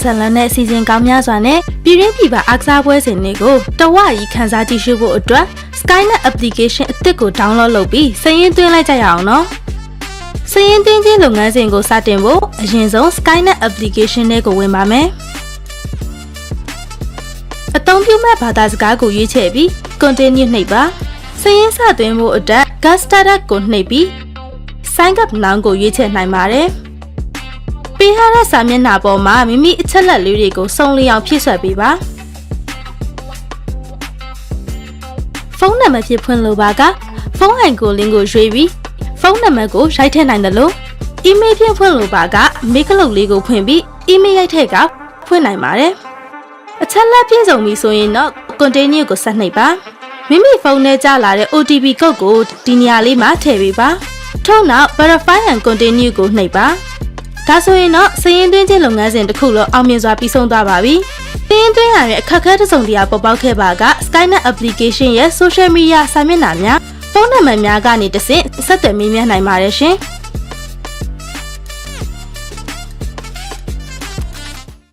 ဇလန်နဲ့အစီအစဉ်ကောင်းများစွာနဲ့ပြည်ရင်းပြည်ပအားကစားပွဲစဉ်တွေကိုတဝရီခန်းစားကြည့်ရှုဖို့အတွက် Skynet application အသစ်ကို download လုပ်ပြီးစာရင်းသွင်းလိုက်ကြရအောင်နော်။စာရင်းသွင်းခြင်းလုပ်ငန်းစဉ်ကိုစတင်ဖို့အရင်ဆုံး Skynet application နဲ့ကိုဝင်ပါမယ်။အသုံးပြုမဲ့ဘာသာစကားကိုရွေးချယ်ပြီး continue နှိပ်ပါ။စာရင်းစသွင်းဖို့အတွက် get started ကိုနှိပ်ပြီး sign up now ကိုရွေးချယ်နိုင်ပါတယ်။ပေးထားတဲ့စာမျက်နှာပေါ်မှာမိမိအချက်လက်လေးတွေကိုစုံလျောင်ဖြည့်ဆွတ်ပေးပါဖုန်းနံပါတ်ဖြည့်ဖွင့်လိုပါကဖုန်းဟန်ကိုလင်းကိုရွေးပြီးဖုန်းနံပါတ်ကိုရိုက်ထည့်နိုင်တယ်လို့အီးမေးလ်ဖြင့်ဖွင့်လိုပါကမိကလုတ်လေးကိုဖွင့်ပြီးအီးမေးလ်ရိုက်ထည့်ကဖွင့်နိုင်ပါတယ်အချက်လက်ပြည့်စုံပြီဆိုရင်တော့ continue ကိုဆက်နှိပ်ပါမိမိဖုန်းထဲကျလာတဲ့ OTP ကုတ်ကိုဒီနေရာလေးမှာထည့်ပေးပါထို့နောက် verify and continue ကိုနှိပ်ပါဒါဆိုရင်တော့စာရင်းသွင်းခြင်းလုပ်ငန်းစဉ်တစ်ခုလုံးအောင်မြင်စွာပြီးဆုံးသွားပါပြီ။စာရင်းသွင်းရတဲ့အခက်အခဲတစ်စုံတရာပေါ်ပေါက်ခဲ့ပါက Skynet application ရဲ့ social media စာမျက်နှာများဖုန်းနံပါတ်များကနေတဆင့်ဆက်သွယ်မေးမြန်းနိုင်ပါတယ်ရှင်။